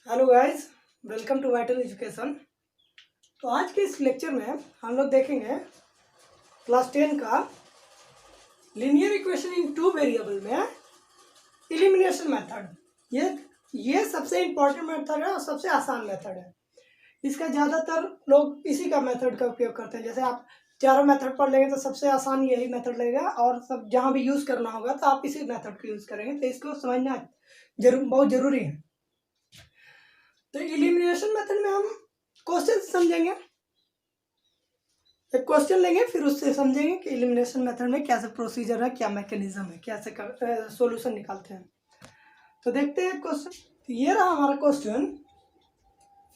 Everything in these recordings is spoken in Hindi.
Hello guys, welcome to vital education. तो आज के इस लेक्चर में हम लोग देखेंगे क्लास 10 का linear equation in two variable में एलिमिनेशन मेथड। ये सबसे इम्पोर्टेंट मेथड है और सबसे आसान मेथड है। इसका ज़्यादातर लोग इसी का मेथड का उपयोग करते हैं। जैसे आप चारों मेथड पढ़ लेंगे तो सबसे आसान यही मेथड लगेगा, और सब जहाँ भी यूज़ करना होगा तो आप इसी मेथड को यूज़ करेंगे। तो इसको समझना बहुत ज़रूरी है। तो एलिमिनेशन मेथड में हम क्वेश्चन समझेंगे, एक क्वेश्चन लेंगे, फिर उससे समझेंगे कि एलिमिनेशन मेथड में कैसे प्रोसीजर है, क्या मैकेनिज्म है, कैसे सॉल्यूशन निकालते हैं। तो देखते हैं क्वेश्चन। तो ये रहा हमारा क्वेश्चन,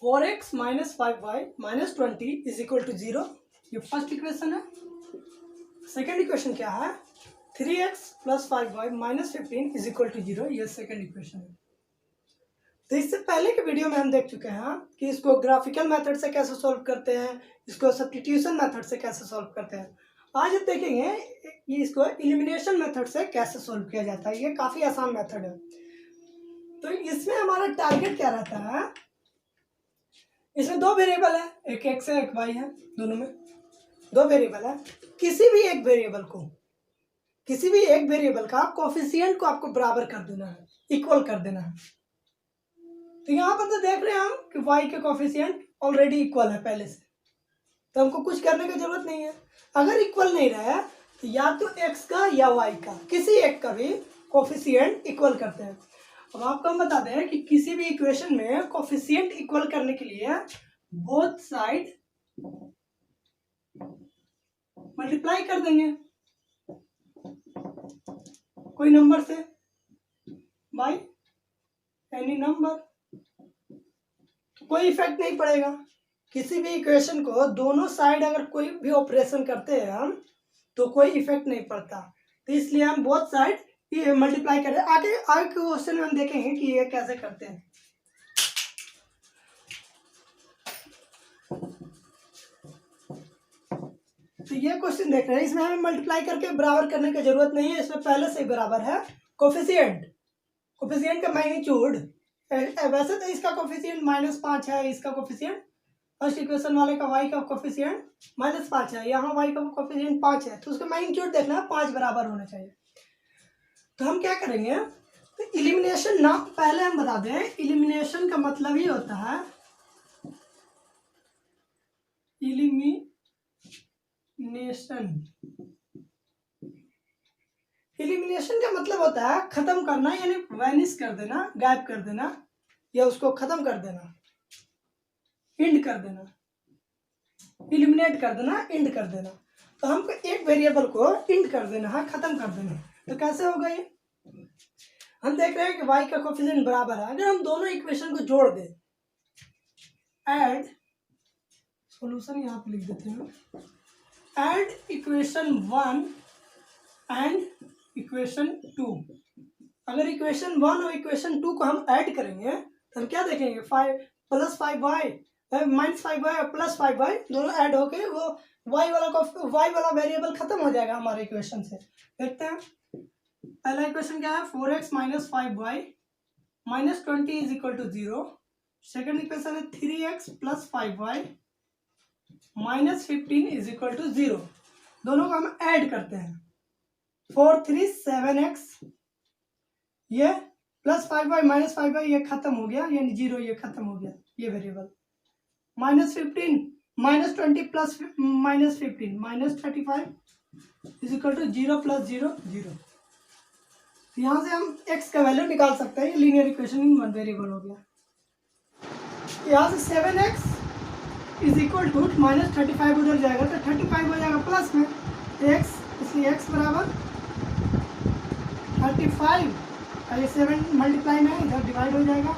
4x - 5y - 20 = 0। ये फर्स्ट इक्वेशन है। सेकेंड इक्वेशन क्या है, 3x + 5y - 15 = 0। ये सेकेंड इक्वेशन है। तो इससे पहले के वीडियो में हम देख चुके हैं कि इसको ग्राफिकल मेथड से कैसे सॉल्व करते हैं, इसको सब्स्टिट्यूशन मेथड से कैसे सॉल्व करते हैं। आज देखेंगे ये इसको एलिमिनेशन मेथड से कैसे सॉल्व किया जाता है। ये काफ़ी आसान मेथड है। तो इसमें हमारा टारगेट क्या रहता है, इसमें दो वेरिएबल है, एक x है एक y है, दोनों में दो वेरिएबल है। किसी भी एक वेरिएबल का कोफिशिएंट को आपको बराबर कर देना है, इक्वल कर देना है। तो यहाँ पर तो देख रहे हैं हम कि y के कोफिशिएंट ऑलरेडी इक्वल है पहले से, तो हमको कुछ करने की जरूरत नहीं है। अगर इक्वल नहीं रहा तो या तो x का या y का किसी एक का भी कोफिशिएंट इक्वल करते हैं। अब आपको हम बता दें कि किसी भी इक्वेशन में कोफिशिएंट इक्वल करने के लिए बोथ साइड मल्टीप्लाई कर देंगे कोई नंबर से बाय एनी नंबर, कोई इफेक्ट नहीं पड़ेगा। किसी भी इक्वेशन को दोनों साइड अगर कोई भी ऑपरेशन करते हैं हम तो कोई इफेक्ट नहीं पड़ता। तो इसलिए हम बोथ साइड ये मल्टीप्लाई करें। आगे के क्वेश्चन में हम देखेंगे कि ये कैसे करते हैं। तो ये क्वेश्चन देख रहे हैं, इसमें हमें मल्टीप्लाई करके बराबर करने की जरूरत नहीं है। इसमें पहले से ही बराबर है कोफिशिएंट का मैग्नीट्यूड। वैसे तो इसका कोफिशिएंट -5 है, इसका कोफिशिएंट फर्स्ट इक्वेशन वाले का y का कोफिशिएंट -5 है, यहाँ y का कोफिशिएंट 5 है, तो उसका मैग्नीट्यूड देखना है 5 बराबर होना चाहिए। तो हम क्या करेंगे, तो एलिमिनेशन ना पहले हम बता दें, एलिमिनेशन का मतलब ही होता है एलिमिनेशन का मतलब होता है खत्म करना, यानी वैनिश कर देना, गायब कर देना, या उसको खत्म कर देना, इंड कर देना, एलिमिनेट कर देना, इंड कर देना। तो हमको एक वेरिएबल को इंड कर देना है, खत्म कर देना है। तो कैसे होगा ये, हम देख रहे हैं कि y का कोफिशिएंट बराबर है। अगर हम दोनों इक्वेशन को जोड़ दें, ऐड सॉल्यूशन यहाँ पे लिख देते हैं, ऐड इक्वेशन 1 एंड इक्वेशन 2। अगर इक्वेशन 1 और इक्वेशन 2 को हम ऐड करेंगे तो हम क्या देखेंगे, 5 + 5y -5y और +5y दोनों ऐड होके वो y वाला वेरिएबल खत्म हो जाएगा हमारे इक्वेशन से। देखते हैं पहला इक्वेशन क्या है, 4x - 5y - 20 = 0। सेकेंड इक्वेशन है 3x + 5y - 15 = 0। दोनों को हम ऐड करते हैं, 4 3 7x, ये +5y - 5y ये खत्म हो गया, यानी 0 ये खत्म हो गया ये वेरिएबल। -15 - 20 + -15 -35 = 0 + 0 0। यहाँ से हम x का वैल्यू निकाल सकते हैं। ये linear equation in one variable हो गया। यहाँ से 7x = -35 उधर जाएगा तो 35 हो जाएगा प्लस में x, इसलिए x बराबर 35, और ये 7 मल्टीप्लाई में इधर डिवाइड हो जाएगा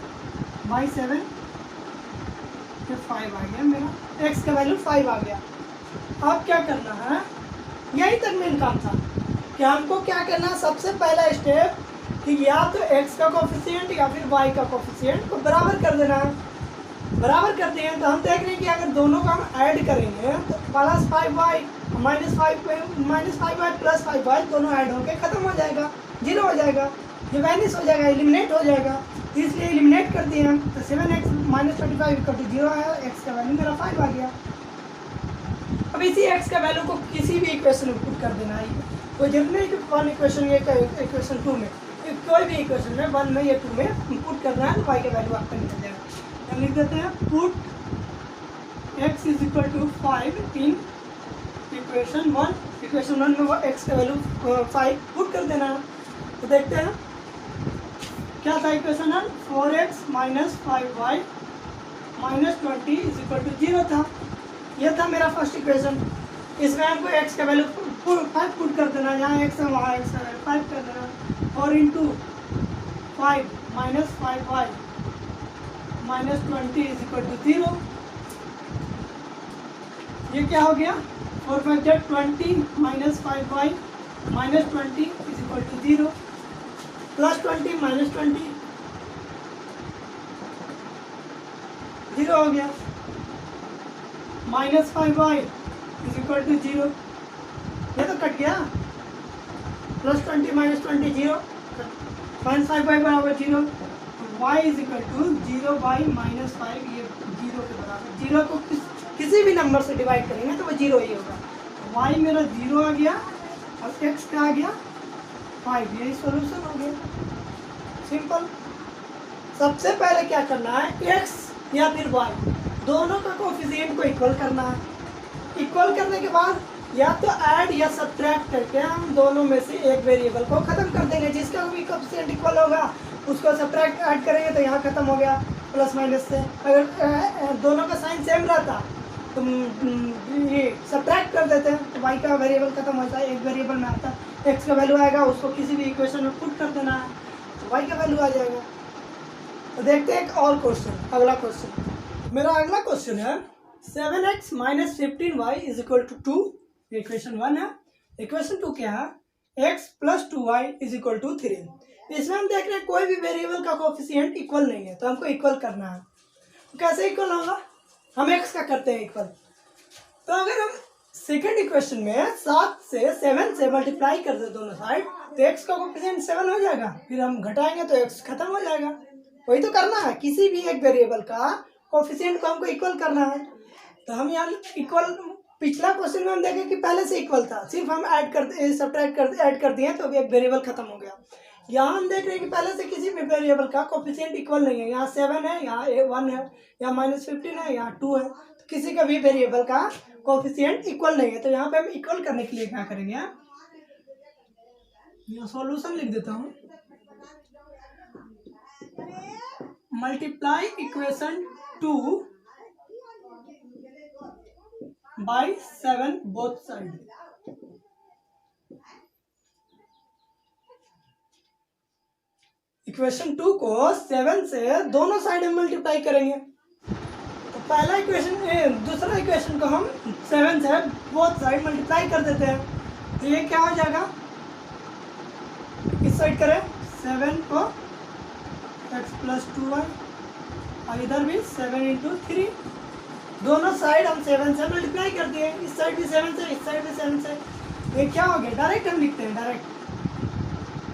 बाई 7, फिर 5 आ गया मेरा, x का वैल्यू 5 आ गया। अब क्या करना है, यही तक मेन काम था कि हमको क्या करना है, सबसे पहला स्टेप कि या तो x का कोफिशिएंट या फिर y का कोफिशिएंट को बराबर कर देना है। बराबर करते हैं तो हम देख रहे हैं कि अगर दोनों को हम ऐड करेंगे तो +5y -5y +5y दोनों ऐड होकर खत्म हो जाएगा, 0 हो जाएगा। ये वाइनिस हो जाएगा, एलिमिनेट हो जाएगा, इसलिए एलिमिनेट कर दिए हम। तो 7x माइनस 25 इक्वल टू 0 आया, एक्स का वैल्यू मेरा 5 आ गया। अब इसी एक्स का वैल्यू को किसी भी इक्वेशन में पुट कर देना है, कोई जरूरी नहीं कि वन इक्वेशन या इक्वेशन 2 में, कोई भी इक्वेशन में 1 में या 2 में पुट करना है तो वाई का वैल्यू आपका निकल जाएगा। हम लिख देते हैं put x is equal to 5 in equation 1। Equation 1 में वो एक्स का वैल्यू 5 पुट कर देना है। तो देखते हैं क्या था equation 1, 4x minus 5y minus 20 is equal to 0 था। यह था मेरा फर्स्ट इक्वेशन। इसमें हमको x का वैल्यू 5 पुट कर देना, यहाँ x है वहाँ x का वैल्यू 5 कर देना। और into 5 minus 5y minus 20 is equal to 0। ये क्या हो गया, 4 5 जब 20 minus 5y minus 20 is equal to 0 plus 20 minus 20 0 हो गया, minus 5y is equal to 0। ये तो कट गया, प्लस 20 माइनस 20 0, माइनस 5y बराबर 0, y is equal to 0 by minus 5, ये 0 के बराबर। 0 को किसी भी नंबर से डिवाइड करेंगे तो वो 0 ही होगा। y मेरा 0 आ गया और x का आ गया 5, यही सॉल्यूशन हो गया, सिंपल। सबसे पहले क्या करना है, x या फिर y दोनों का कोफिशिएंट को इक्वल करना है। इक्वल करने के बाद या तो ऐड या सब्ट्रैक्ट करके हम दोनों में से एक वेरिएबल को खत्म कर देंगे। जिसका भी कोफिशिएंट इक्वल होगा उसको सब्ट्रैक्ट ऐड करेंगे तो यहाँ खत्म हो गया प्लस माइनस से। अगर दोनों का साइन सेम रहता तो ये सब्ट्रैक्ट कर देते हैं तो y का वेरिएबल खत्म होता है, एक वेरिएबल में आता है। x का वैल्यू आएगा, उसको किसी भी इक्वेशन में पुट कर देना है तो y का वैल्यू आ जाएगा। तो देखते हैं एक और क्वेश्चन, अगला क्वेश्चन। मेरा अगला क्वेश्चन है 7x minus 15y is equal to 2। Equation 1 है। इक्वेशन 2 क्या है, x plus 2y is equal to 3। इसमें हम देख रहे हैं कोई भी वेरिएबल का कोफिशिएंट इक्वल नहीं है तो हमको इक्वल करना है। तो कैसे इक्वल होगा, हम x का करते हैं इक्वल। तो अगर हम सेकेंड इक्वेशन में 7 से 7 से मल्टीप्लाई कर दे दोनों साइड तो x का कोफिशिएंट 7 हो जाएगा, फिर हम घटाएंगे तो x खत्म हो जाएगा। वही तो करना है, किसी भी एक वेरिएबल का कोफिशिएंट को हमको इक्वल करना है। तो हम यहाँ इक्वल, पिछला क्वेश्चन में हम देखें कि पहले से इक्वल था, सिर्फ हम ऐड कर दिए तो एक वेरिएबल खत्म हो गया। यहाँ हम देख रहे हैं कि पहले से किसी भी वेरिएबल का कोफिशिएंट इक्वल नहीं है। यहाँ 7 है, यहाँ 1 है, यहाँ माइनस 15 है, यहाँ 2 है, तो किसी का भी वेरिएबल का कोफिशिएंट इक्वल नहीं है। तो यहाँ पे हम इक्वल करने के लिए क्या करेंगे, यहाँ सॉल्यूशन लिख देता हूँ, multiply equation 2 by 7 both side. Equation 2 को 7 से दोनों साइड में मल्टीप्लाई करेंगे। तो पहला इक्वेशन, दूसरा इक्वेशन को हम 7 से बोथ साइड मल्टीप्लाई कर देते हैं। तो ये क्या हो जाएगा, इस साइड करें 7 को x प्लस 2y और इधर भी 7 इंटू 3, दोनों साइड हम 7 से मल्टीप्लाई कर दिए। इस साइड भी 7 से, इस साइड भी 7 से। ये क्या हो गया, डायरेक्ट हम लिखते हैं, डायरेक्ट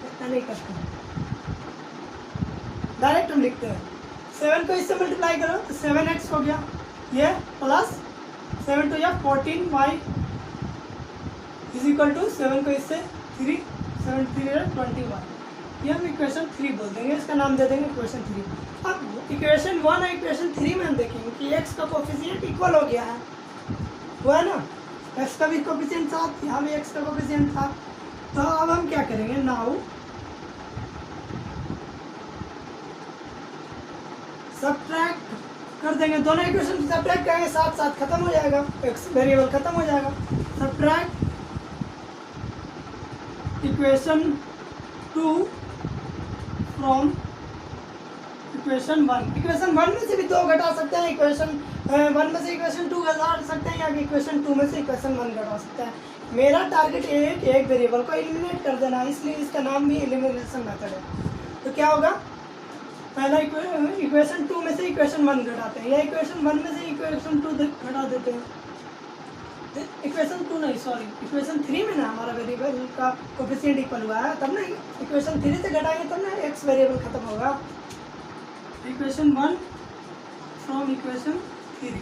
इतना नहीं करते हैं, डायरेक्ट हम लिखते हैं। 7 को इससे मल्टीप्लाई करो तो 7x हो गया, ये प्लस 7 टू या 14y इज इक्वल टू 7 को इससे 3, 7 3 21। ये हम इक्वेशन 3 बोल देंगे, इसका नाम दे देंगे इक्वेशन 3। अब इक्वेशन 1 और इक्वेशन 3 में हम देखेंगे कि x का कोफिशिएंट इक्वल हो गया है, वो है ना, x का भी कोफिशिएंट था, यहाँ भी x का कोफिशिएंट था। तो अब हम क्या करेंगे, नाउ सब्ट्रैक्ट कर देंगे, दोनों इक्वेशन सब्ट्रैक्ट करेंगे, साथ साथ खत्म हो जाएगा, x वेरिएबल खत्म हो जाएगा। Subtract equation 2 from equation 1। Equation 1 में से भी 2 घटा सकते हैं, इक्वेशन 1 में से इक्वेशन 2 घटा सकते हैं, या इक्वेशन 2 में से इक्वेशन 1 घटा सकते हैं। मेरा टारगेट ये है कि एक वेरिएबल को एलिमिनेट कर देना, इसलिए इसका नाम भी एलिमिनेशन मेथड है। तो क्या होगा, पहला इक्वेशन 2 में से इक्वेशन 1 घटाते हैं, या इक्वेशन 1 में से इक्वेशन 2 घटा देते हैं। इक्वेशन 2 नहीं, सॉरी, इक्वेशन 3 में ना हमारा वेरिएबल का कोफिशिएंट इक्वल हुआ है, तब ना इक्वेशन 3 से घटाएंगे तब ना एक्स वेरिएबल खत्म होगा। इक्वेशन 1 फ्रॉम इक्वेशन 3,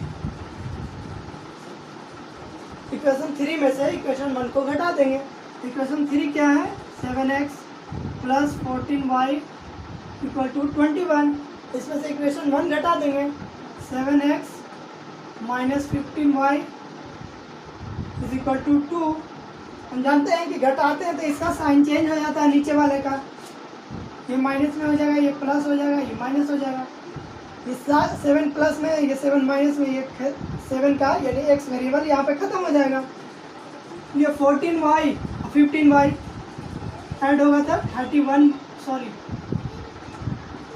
इक्वेशन 3 में से इक्वेशन 1 को घटा देंगे। इक्वेशन 3 क्या है, 7x plus 14y equal to 21। इसमें से इक्वेशन 1 घटा देंगे, 7x minus 15y is equal to 2। हम जानते हैं कि घटाते हैं तो इसका साइन चेंज हो जाता है नीचे वाले का, ये माइनस में हो जाएगा, ये प्लस हो जाएगा, ये माइनस हो जाएगा। इस 7 प्लस में, ये 7 माइनस में, ये 7 का यानी एक्स वेरिएबल यहाँ पे ख़त्म हो जाएगा। ये 14y 15y ऐड होगा था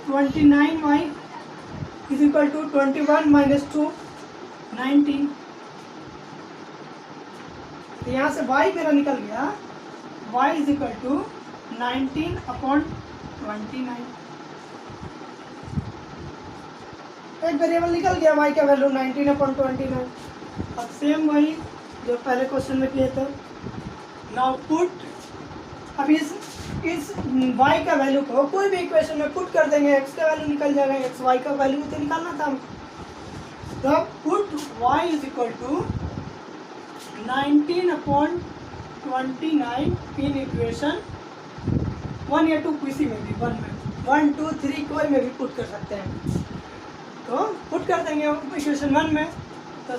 29y is equal to 21 minus 2 19। तो यहाँ से y मेरा निकल गया, y इज इक्वल टू 19/29। एक वेरिएबल निकल गया, y का वैल्यू 19/29। अब सेम वही जो पहले क्वेश्चन में किए थे। नाउ पुट, अब इस y का वैल्यू को कोई भी इक्वेशन में पुट कर देंगे, x का वैल्यू निकल जाएगा, x y का वैल्यू तो निकालना था। तो put y is equal to 19/29 in equation 1 या 2, किसी में भी 1 में 1 2 3 कोई में भी पुट कर सकते हैं। तो पुट कर देंगे इक्वेशन 1 में, तो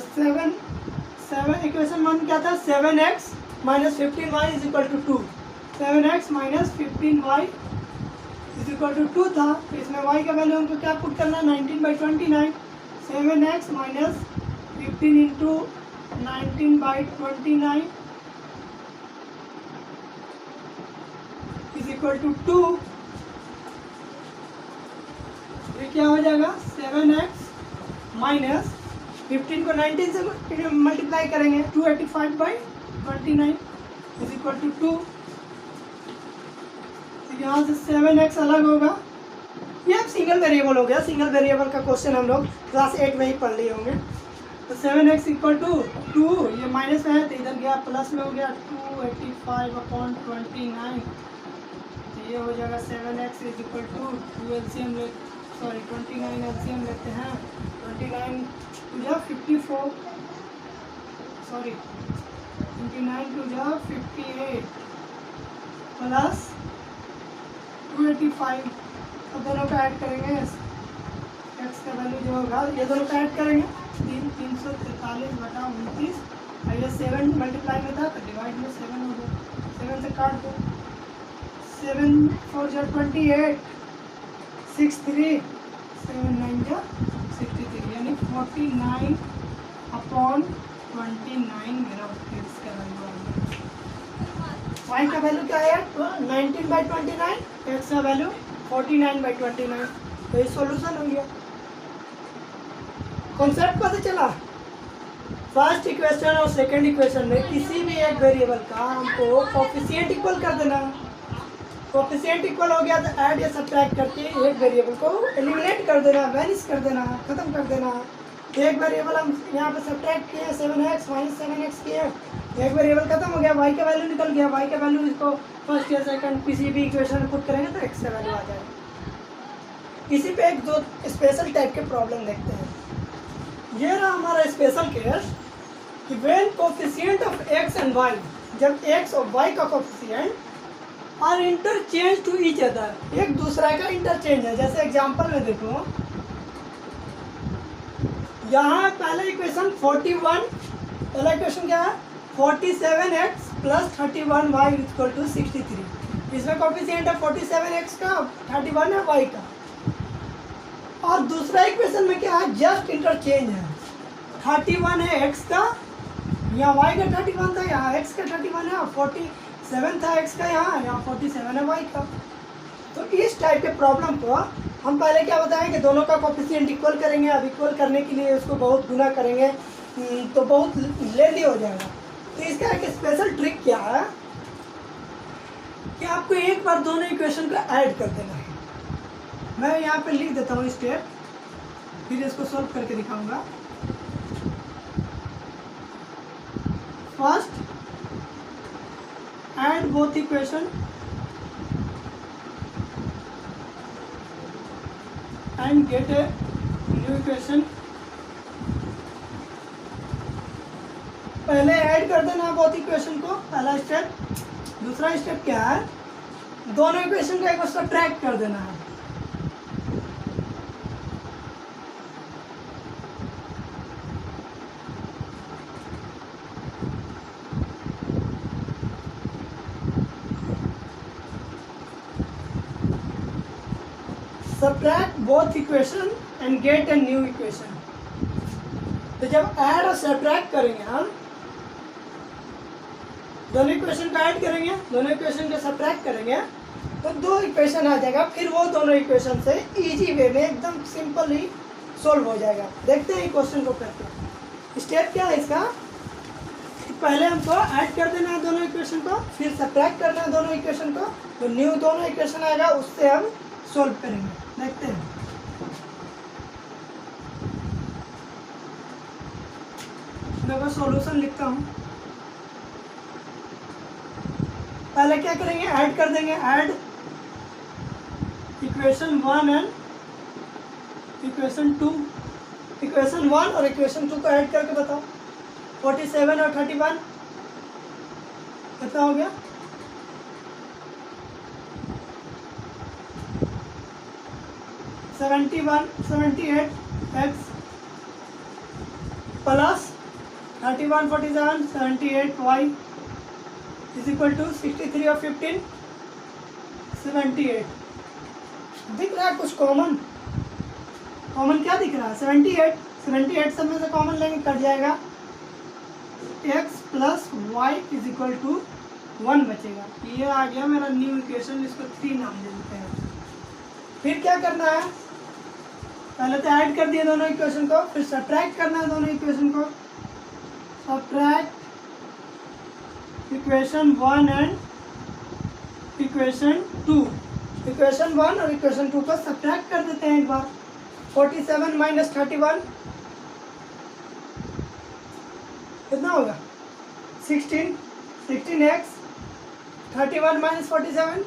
7 इक्वेशन 1 क्या था, 7x minus 15y is equal to 2। 7x minus 15y is equal to 2 था। तो इसमें y का वैल्यू हमको क्या पुट करना है, 19/29। 7x minus 15 into 19/29 is equal to 2। ये क्या हो जाएगा, 7x माइनस 15 को 19 से मल्टीप्लाई करेंगे, 285/29 इज इक्वल टू 2। यहाँ से 7x अलग होगा, ये अब सिंगल वेरिएबल हो गया। सिंगल वेरिएबल का क्वेश्चन हम लोग क्लास 8 में ही पढ़ लिए होंगे। तो 7x इक्वल टू 2, ये माइनस में है तो इधर गया प्लस में हो गया, 285/29। तो ये हो जाएगा 7x is equal to 2 LCM ले, सॉरी 29 एलसीएम लेते हैं, 29 टू जा 54, सॉरी 29 टू जा 58 प्लस 285। तो दोनों का ऐड करेंगे, x का वैल्यू जो होगा ये दोनों का ऐड करेंगे, 343/29। और ये 7 मल्टीप्लाई में था तो डिवाइड में 7 हो गया, 7 से काट दो, 7 4 जा 28, 63, 7 9 जा 63, यानी 49/29 मेरा x का वैल्यू आ गया। y का वैल्यू क्या है, 19/29, x का वैल्यू 49/29। तो ये सॉल्यूशन हो गया। कॉन्सेप्ट पता चला। फर्स्ट इक्वेशन और सेकंड इक्वेशन में किसी भी एक वेरिएबल का हमको कोफिशिएंट इक्वल कर देना। कोफिशिएंट इक्वल हो गया तो ऐड या सब्ट्रैक्ट करके एक वेरिएबल को एलिमिनेट कर देना, वैनिश कर देना, खत्म कर देना। एक वेरिएबल हम यहाँ पे सब्ट्रैक्ट किए 7x माइनस 7x किए, एक वेरिएबल खत्म हो गया, y का वैल्यू निकल गया। y का वैल्यू इसको फर्स्ट या सेकंड किसी भी इक्वेशन में पुट करेंगे तो x का वैल्यू आ जाएगा। इसी पे एक दो स्पेशल टाइप के प्रॉब्लम देखते हैं। ये रहा हमारा स्पेशल केस कि when coefficient of x and y, जब x और y का coefficient are interchange to each other, एक दूसरा का इंटरचेंज है। जैसे एग्जांपल में देखो, यहाँ पहला इक्वेशन 41, पहला इक्वेशन क्या है, 47x plus 31y equal to 63। इसमें कोफिशिएंट है 47x का, 31 है y का। और दूसरा इक्वेशन में क्या है, जस्ट इंटरचेंज है, 31 है x का, यहाँ y का 31 था, यहाँ x का 31 है, 47 था x का, यहाँ 47 है y का। तो इस टाइप के प्रॉब्लम को हम पहले क्या बताएं कि दोनों का कोफिशिएंट इक्वल करेंगे। अब इक्वल करने के लिए उसको बहुत गुना करेंगे तो बहुत लेंदी हो जाएगा। तो इसका एक स्पेशल ट्रिक क्या है कि आपको एक बार दोनों इक्वेशन को ऐड कर देना है। मैं यहाँ पे लिख देता हूँ स्टेप, फिर इसको सॉल्व करके दिखाऊंगा। First add both equation and get a new equation. पहले ऐड कर देना both इक्वेशन को, पहला स्टेप। दूसरा स्टेप क्या है, दोनों इक्वेशन को एक बार सब्ट्रैक्ट कर देना है। Subtract both equation and get a new equation. तो जब ऐड और सब्ट्रैक्ट करेंगे हम, दोनों इक्वेशन को ऐड करेंगे, दोनों इक्वेशन को सब्ट्रैक्ट करेंगे, तो दो इक्वेशन आ जाएगा। फिर वो दोनों इक्वेशन से इजी वे में एकदम सिंपली सोल्व हो जाएगा। देखते हैं क्वेश्चन को करके। स्टेप क्या है इसका, पहले हमको ऐड कर देना है दोनों इक्वेशन को, फिर सब्ट्रैक्ट करना है दोनों इक्वेशन को, तो न्यू दोनों इक्वेशन आएगा, उससे हम सोल्व करेंगे। देखते हैं। मैं सॉल्यूशन लिखता हूँ। पहले क्या करेंगे, ऐड कर देंगे। Add equation 1 and equation 2। Equation 1 और इक्वेशन 2 को ऐड करके बताओ। 47 और 31 कितना हो गया, 71 78 x plus 31 47 78 y is equal to 63 और 15 78। दिख रहा है कुछ कॉमन, कॉमन क्या दिख रहा है, 78 सब में से कॉमन लेंगे, कट जाएगा। x plus y is equal to 1 बचेगा। ये आ गया मेरा न्यू इक्वेशन, इसको 3 नाम दे देते हैं। फिर क्या करना है, पहले तो ऐड कर दिए दोनों इक्वेशन को, फिर सब्ट्रैक्ट करना है दोनों इक्वेशन को। Subtract equation 1 and equation 2। Equation 1 और इक्वेशन 2 को सब्ट्रैक्ट कर देते हैं एक बार। 47 माइनस 31 कितना होगा, 16x 31 minus 47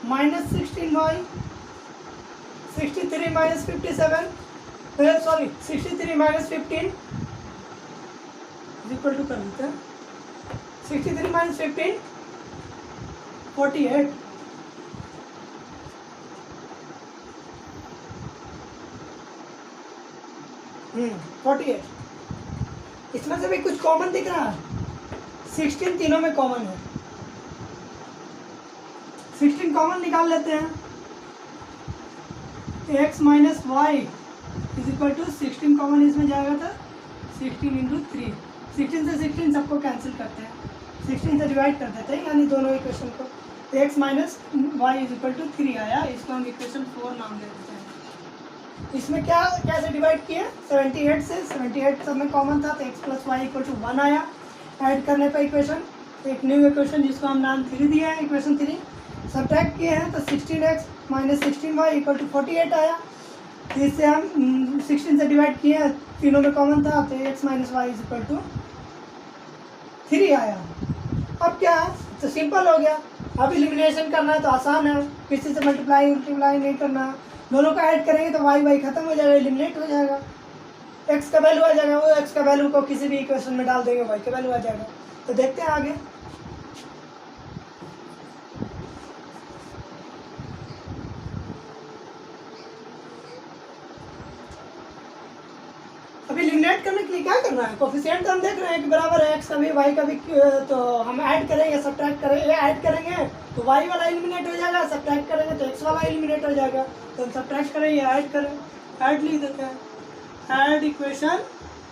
minus 16y 63 minus 57 sorry 63 minus 15 equal to कर देते हैं। 63 माइनस 15 48। इसमें से भी कुछ कॉमन दिख रहा है, 16 तीनों में कॉमन है। 16 कॉमन निकाल लेते हैं। x minus y is equal to 16 common इसमें जाएगा था, 16 इंटू 3। 16 से 16 सबको कैंसिल करते हैं, 16 से डिवाइड कर देते हैं, यानी दोनों इक्वेशन को। x minus y is equal to 3 आया, इसको हम इक्वेशन 4 नाम दे देते हैं। इसमें क्या कैसे डिवाइड किया, 78 से, 78 सब में कॉमन था, तो x plus y equal to 1 आया। ऐड करने पर इक्वेशन, एक न्यू इक्वेशन जिसको हम नाम 3 दिया है, इक्वेशन 3। सब्ट्रैक्ट किए हैं तो 16x minus 16y equal to 48 आया। इससे हम 16 से डिवाइड किए हैं, तीनों में कॉमन था, तो x minus y is equal to 3 आया। अब क्या है, तो सिंपल हो गया। अब एलिमिनेशन करना है तो आसान है, किसी से मल्टीप्लाई नहीं करना है। दोनों को ऐड करेंगे तो y खत्म हो जाएगा, एलिमिनेट हो जाएगा। x का वैल्यू आ जाएगा, वो x का वैल्यू को किसी भी इक्वेशन में डाल देंगे, y का वैल्यू आ जाएगा। तो देखते हैं आगे। अभी एलिमिनेट करने के लिए क्या करना है, कोफिशिएंट हम देख रहे हैं कि बराबर है, x का भी y का भी, तो हम ऐड करेंगे सब्ट्रैक्ट करेंगे। ऐड करेंगे तो y वाला एलिमिनेट हो जाएगा, सब्ट्रैक्ट करेंगे तो x वाला एलिमिनेट हो जाएगा। तो हम सब्ट्रैक्ट करेंगे, ऐड करें, ऐड लिख देते हैं। ऐड इक्वेशन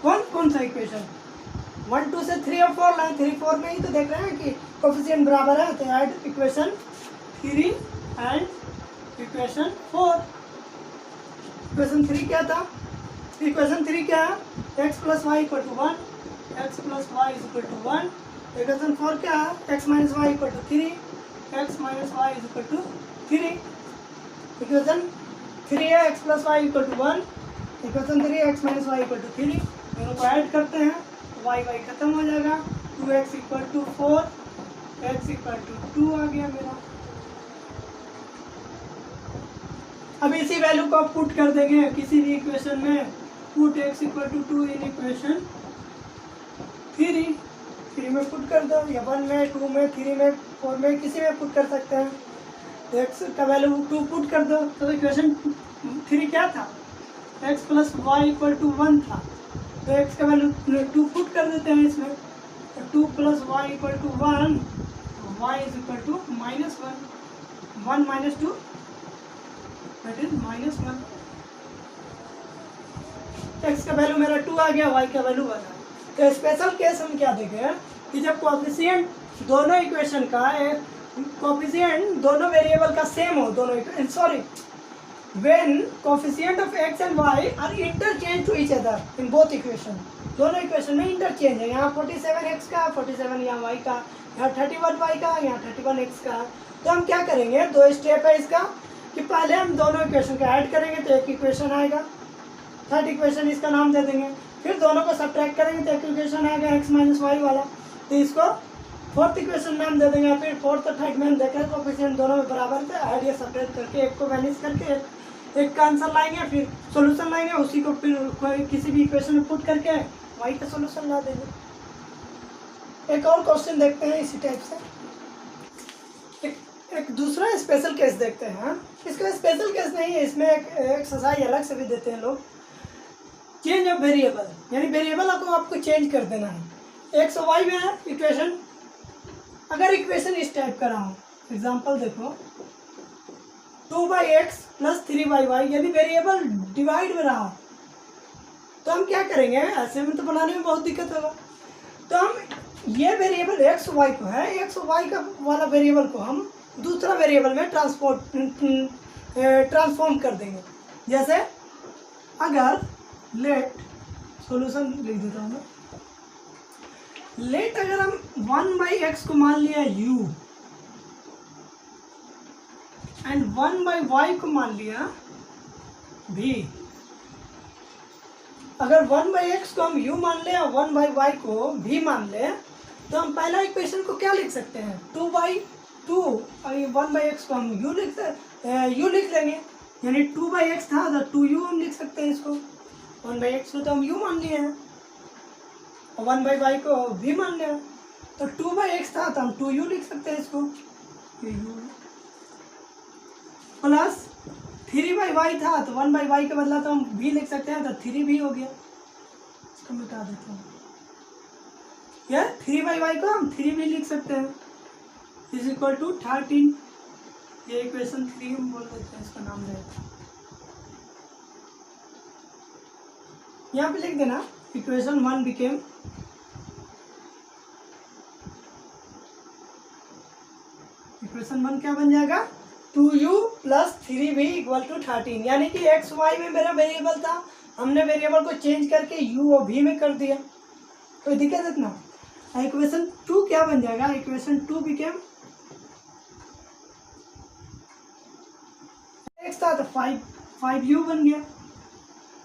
कौन सा इक्वेशन, 1 2 से 3 और 4 लाए, 3 4 में ही तो देख रहे हैं कि कोफिशिएंट बराबर है, तो add equation 3 and equation 4। Equation 3 क्या था, इक्वेशन 3 क्या है, x plus y equal to 1, x plus y is equal to 1। Equation 4 क्या है, x minus y equal to 3, x minus y is equal to 3। Equation 3 है, x plus y equal to 1, equation 3 x minus y equal to 3। दोनों को ऐड करते हैं, वाई वाई खत्म हो जाएगा, 2x equal to 4, x equal to 2 आ गया मेरा। अब इसी वैल्यू को आप पुट कर देंगे किसी भी इक्वेशन में, put x equal to 2 in equation 3 में पुट कर दो, या 1 में, 2 में, 3 में, 4 में, किसी में पुट कर सकते हैं। तो x का वैल्यू 2 पुट कर दो, तो इक्वेशन 3 क्या था, x plus y equal to 1 था, तो x का वैल्यू 2 पुट कर देते हैं इसमें, तो 2 plus y equal to 1, y is equal to -1, 1 minus 2 that is -1। x का वैल्यू मेरा 2 आ गया, y का वैल्यू 1 आ गया। तो स्पेशल केस हम क्या देखें कि जब कोएफिशिएंट दोनों इक्वेशन का कोएफिशिएंट दोनों वेरिएबल का सेम हो, दोनों sorry when coefficient of x and y are interchange to each other in both equation, दोनों इक्वेशन में इंटरचेंज है, यहाँ 47x का 47 यहाँ y का, यहाँ 31y का, यहाँ 31x का। तो हम क्या करेंगे, 2 स्टेप है इसका कि पहले हम दोनों इक्वेशन को ऐड करेंगे तो एक इक्वेशन आएगा, थर्ड इक्वेशन इसका नाम दे देंगे, फिर दोनों को सब्ट्रैक्ट करेंगे तो एक इक्वेशन आएगा x माइनस वाई वाला, तो इसको फोर्थ इक्वेशन नाम दे देंगे। फिर फोर्थ और थर्ड में हम देख रहे हैं कोएफिशिएंट दोनों में बराबर थे, ऐड या सब्ट्रैक्ट करके एक को वैनिश करके एक का आंसर लाएंगे, फिर सॉल्यूशन लाएंगे, उसी को फिर किसी भी इक्वेशन में पुट करके y का सॉल्यूशन ला देंगे। एक और क्वेश्चन देखते हैं इसी टाइप से, एक दूसरा स्पेशल केस देखते हैं। इसका स्पेशल केस नहीं है, इसमें एक एक्सरसाइज अलग से भी देते हैं लोग। चेंज ऑफ वेरिएबल, यानी वेरिएबल को आपको चेंज कर देना है। एक्स और वाई में है इक्वेशन, अगर इक्वेशन इस टाइप का रहा हूँ, एग्जांपल देखो 2/x प्लस 3/y, यदि वेरिएबल डिवाइड में रहा तो हम क्या करेंगे, ऐसे में तो बनाने में बहुत दिक्कत होगा। तो हम ये वेरिएबल एक्स वाई को है, एक्स वाई का वाला वेरिएबल को हम दूसरा वेरिएबल में ट्रांसफॉर्म कर देंगे। जैसे अगर लेट, सॉल्यूशन लिख देता हूँ मैं, लेट अगर हम 1/x को मान लिया u एंड 1/y को मान लिया v, अगर 1/x को हम u मान ले और 1/y को v मान ले, तो हम पहला इक्वेशन को क्या लिख सकते हैं, 2/2, 1/x को हम u लिख लेंगे, यानी 2/x था तो 2u हम लिख सकते हैं इसको, 1/x को तो हम u मान लिए हैं और 1/y को v मान लिया, तो 2/x था तो हम 2u लिख सकते हैं इसको, प्लस 3/y था तो 1/y के बदला तो हम v लिख सकते हैं, तो 3v हो गया। इसको मिटा देता हूँ, या 3/y को हम 3v लिख सकते हैं, इज इक्वल टू 13, ये इक्वेशन 3 हम बोल देते हैं, इसका नाम रहेगा। यहाँ पे लिख देना इक्वेशन 1 बिकेम इक्वेशन 1 क्या बन जाएगा, 2u plus 3v equal to 13, यानी कि एक्स वाई में मेरा वेरिएबल था, हमने वेरिएबल को चेंज करके u और v में कर दिया, कोई दिक्कत है ना। इक्वेशन 2 क्या बन जाएगा, इक्वेशन 2 बिकेम x था तो 5u बन गया,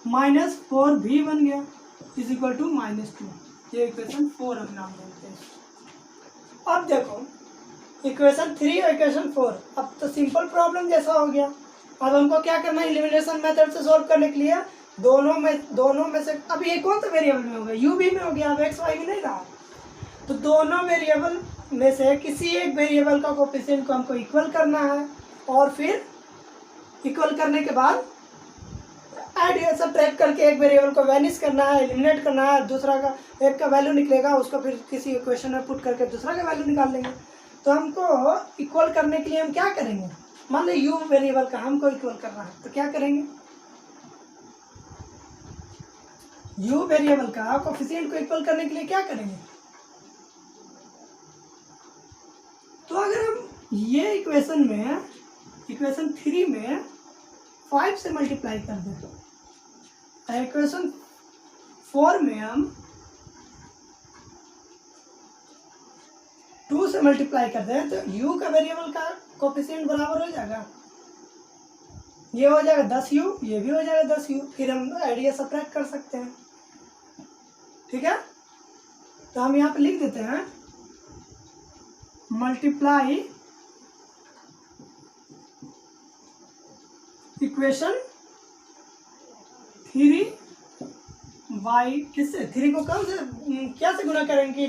माइनस 4v बन गया, इज इक्वल टू -2, ये इक्वेशन 4 हम नाम देते हैं। अब देखो इक्वेशन 3 और इक्वेशन 4, अब तो सिंपल प्रॉब्लम जैसा हो गया। अब हमको क्या करना है, एलिमिनेशन मेथड से सॉल्व करने के लिए दोनों में से, अब ये कौन सा वेरिएबल में हो गया, u v में हो गया, अब x y में नहीं रहा, तो दोनों वेरिएबल में से किसी एक वेरिएबल का कोएफिशिएंट को हमको इक्वल करना है, और फिर इक्वल करने के बाद ऐड या सब्ट्रैक्ट करके एक वेरिएबल को वैनिश करना है, एलिमिनेट करना है, दूसरा का एक का वैल्यू निकलेगा, उसको फिर किसी इक्वेशन में पुट करके दूसरा का वैल्यू निकाल लेंगे। तो हमको इक्वल करने के लिए हम क्या करेंगे, मान लो u वेरिएबल का हमको इक्वल करना है, तो क्या करेंगे, u वेरिएबल का कोएफिशिएंट को इक्वल करने के लिए क्या करेंगे, तो अगर हम ये इक्वेशन 3 में 5 से मल्टीप्लाई कर दें, इक्वेशन 4 में हम 2 से मल्टीप्लाई कर दें, तो u का वेरिएबल का कोएफिशिएंट बराबर हो जाएगा, ये हो जाएगा 10u, ये भी हो जाएगा 10u, फिर हम ऐड या सब्ट्रैक्ट कर सकते हैं, ठीक है। तो हम यहाँ पे लिख देते हैं मल्टीप्लाई इक्वेशन 3 बाई किससे, 3 को कम से क्या से गुना करेंगे,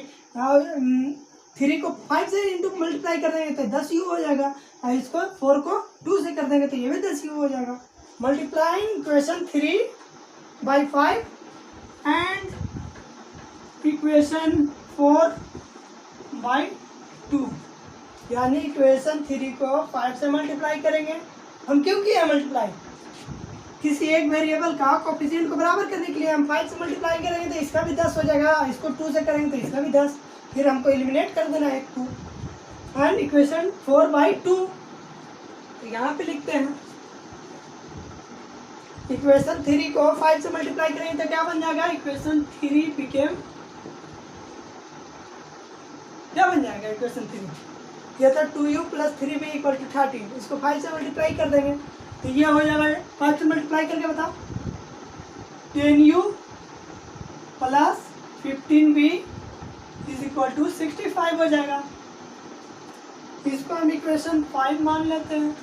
3 को 5 से इंटू मल्टीप्लाई कर देंगे तो 10 यू हो जाएगा, और इसको 4 को 2 से कर देंगे तो ये भी 10 यू हो जाएगा। Multiplying equation 3 by 5 and equation 4 by 2, यानी इक्वेशन 3 को 5 से मल्टीप्लाई करेंगे। हम क्यों किया मल्टीप्लाई, किसी एक वेरिएबल का कोफिशिएंट को बराबर करने के लिए। हम 5 से मल्टीप्लाई करेंगे तो इसका भी 10 हो जाएगा, इसको 2 से करेंगे तो इसका भी 10, फिर हमको एलिमिनेट कर देना है 2। एंड इक्वेशन 4 बाई 2, तो यहाँ पे लिखते हैं इक्वेशन 3 को 5 से मल्टीप्लाई करेंगे तो क्या बन जाएगा, इक्वेशन 3 बिकेम, क्या बन जाएगा इक्वेशन 3, ये तो 2u plus 3v equal to 13, इसको 5 से मल्टीप्लाई कर देंगे तो ये हो जाएगा 5 से मल्टीप्लाई करके बताओ 10u plus 15v is equal to 65 हो जाएगा। इसको हम इक्वेशन 5 मान लेते हैं,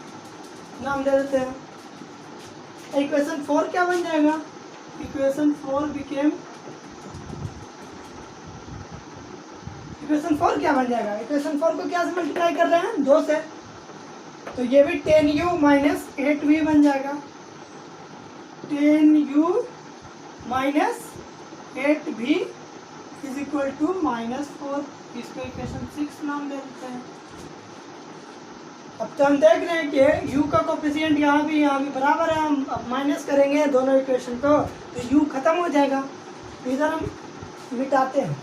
नाम दे देते हैं। इक्वेशन 4 क्या बन जाएगा, इक्वेशन 4 बिकेम, इक्वेशन 4 क्या बन जाएगा, इक्वेशन 4 को क्या से मल्टीप्लाई कर रहे हैं, 2 से, तो ये भी 10u माइनस 8v बन जाएगा, 10u minus 8v is equal to -4, इसको इक्वेशन 6 नाम दे देते हैं। अब तो हम देख रहे हैं कि u का कोफिशिएंट यहाँ भी बराबर है, हम अब माइनस करेंगे दोनों इक्वेशन को तो u खत्म हो जाएगा, इधर हम मिटाते हैं।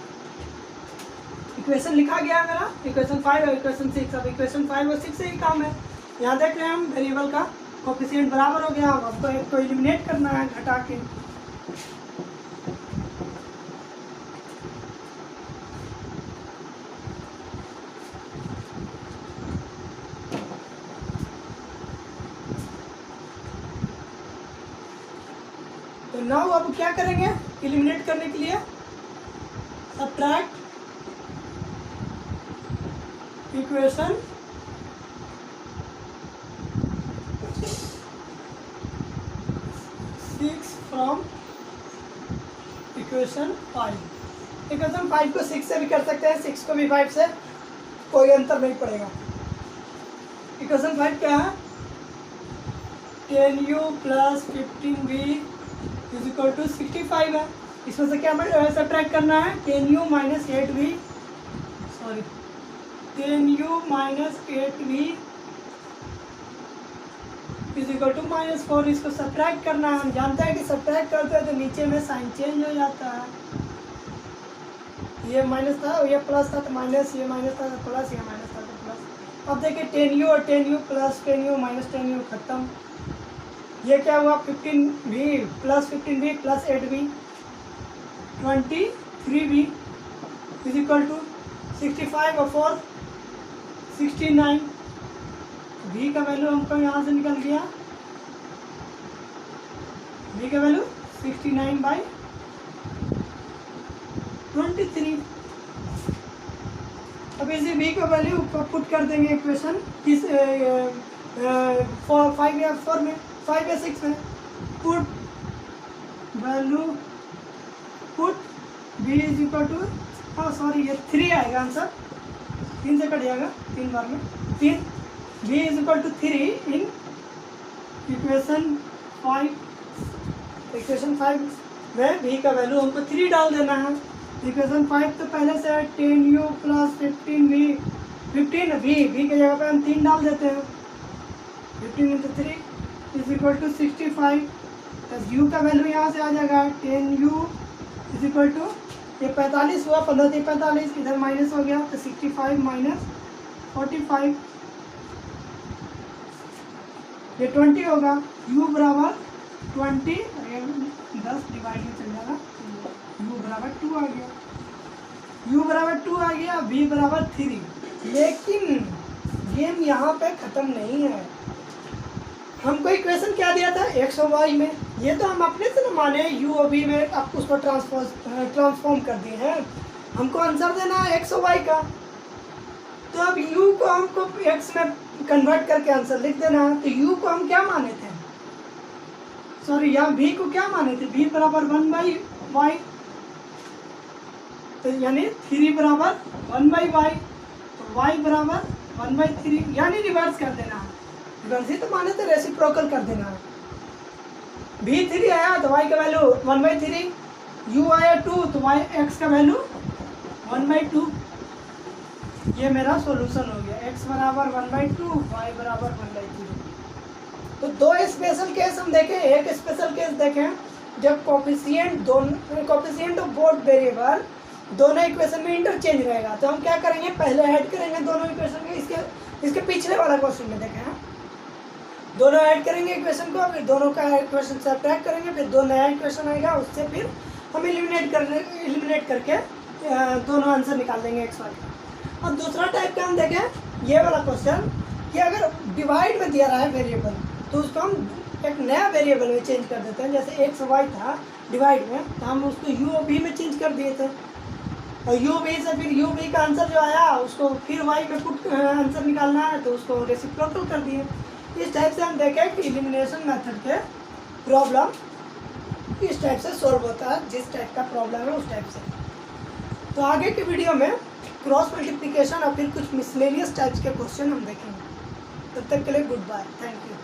इक्वेशन लिखा गया है मेरा, इक्वेशन 5 और इक्वेशन 6, अब इक्वेशन 5 और 6 से ही काम है। यहाँ देख रहे हैं हम वेरिएबल का कोफिशिएंट बराबर हो गया, अब तो एक को एलिमिनेट करना है घटा के। तो नाउ अब क्या करेंगे एलिमिनेट करने के लिए, सब्ट्रैक्ट इक्वेशन 6 फ्रॉम इक्वेशन 5। इक्वेशन 5 को 6 से भी कर सकते हैं, 6 को भी 5 से, कोई अंतर नहीं पड़ेगा। इक्वेशन 5 क्या है, 10u plus 15v is equal to 65 है। इसमें से क्या सब्ट्रैक्ट करना है, 10u minus 8v, sorry 10u minus 8v is equal to -4, इसको सब्ट्रैक्ट करना है। हम जानते हैं कि सब्ट्रैक्ट करते हैं तो नीचे में साइन चेंज हो जाता है, ये माइनस था ये प्लस था तो माइनस, ये माइनस था तो प्लस, ये माइनस था तो प्लस। अब देखिए 10u और 10u plus 10u minus 10u खत्म, ये क्या हुआ 15v plus 15v plus 8v 23v is equal to 65 और 4 69, v का वैल्यू हमको यहाँ से निकल गया, v का वैल्यू 69 बाई 23। अब इसी v का वैल्यू पुट कर देंगे इक्वेशन किस 5 या 4 में, 5 या 6 में, put value put v is equal to, हाँ सॉरी ये 3 आएगा आंसर, 3 से कट जाएगा 3 बार में, 3 v is equal to 3 in equation 5। इक्वेशन 5 में v का वैल्यू हमको 3 डाल देना है। इक्वेशन 5 तो पहले से 10u plus 15v, 15v v की जगह पे हम 3 डाल देते हैं, 15 into 3 is equal to 65, plus u का वैल्यू यहाँ से आ जाएगा 10u इज इक्वल टू, ये 45 हुआ, 15 से 45, इधर माइनस हो गया तो 65 माइनस 45, ये 20 होगा, u बराबर 20, 10 डिवाइड में चल जाएगा, u बराबर 2 आ गया, u बराबर 2 आ गया, v बराबर 3। लेकिन गेम यहाँ पे ख़त्म नहीं है, हमको इक्वेशन क्या दिया था x और y में, ये तो हम अपने से न माने u और v में अब उसको ट्रांसफॉर्म कर दिए हैं। हमको आंसर देना है एक्स और वाई का। तो अब u को हमको x में कन्वर्ट करके आंसर लिख देना है। तो u को हम क्या माने थे, सॉरी यहाँ v को क्या माने थे, v बराबर 1/y, तो यानी 3 बराबर 1/y, तो y बराबर 1/3, यानी रिवर्स कर देना है। रिवर्स ही तो माने थे, रेसिप्रोकल कर देना है। v 3 आया तो y का वैल्यू 1/3, u आया 2 तो y x का वैल्यू 1/2। ये मेरा सॉल्यूशन हो गया, x बराबर 1/2, y बराबर 1/3। तो दो स्पेशल केस हम देखें। एक स्पेशल केस देखें जब कोफिशिएंट ऑफ बोथ वेरिएबल दोनों इक्वेशन में इंटरचेंज रहेगा। तो हम क्या करेंगे, पहले ऐड करेंगे दोनों इक्वेशन के। इसके पिछले वाला क्वेश्चन में देखें, दोनों ऐड करेंगे इक्वेशन को, फिर दोनों का इक्वेशन सब्ट्रैक्ट करेंगे, फिर दो नया इक्वेशन आएगा, उससे फिर हम एलिमिनेट करके दोनों आंसर निकाल देंगे एक्स वाई का। और दूसरा टाइप का हम देखें, ये वाला क्वेश्चन कि अगर डिवाइड में दिया रहा है वेरिएबल तो उसको हम एक नया वेरिएबल में चेंज कर देते हैं। जैसे एक्स वाई था डिवाइड में, तो हम उसको यू और वी में चेंज कर दिए थे, और यू वी से फिर यू वी का आंसर जो आया उसको फिर वाई में पुट आंसर निकालना है, तो उसको रेसिप्रोकल कर दिए। इस टाइप से हम देखें कि एलिमिनेशन मेथड के प्रॉब्लम इस टाइप से सॉल्व होता है, जिस टाइप का प्रॉब्लम है उस टाइप से। तो आगे की वीडियो में क्रॉस मल्टीप्लिकेशन और फिर कुछ मिसलेनियस टाइप्स के क्वेश्चन हम देखेंगे। तब तक के लिए गुड बाय, थैंक यू।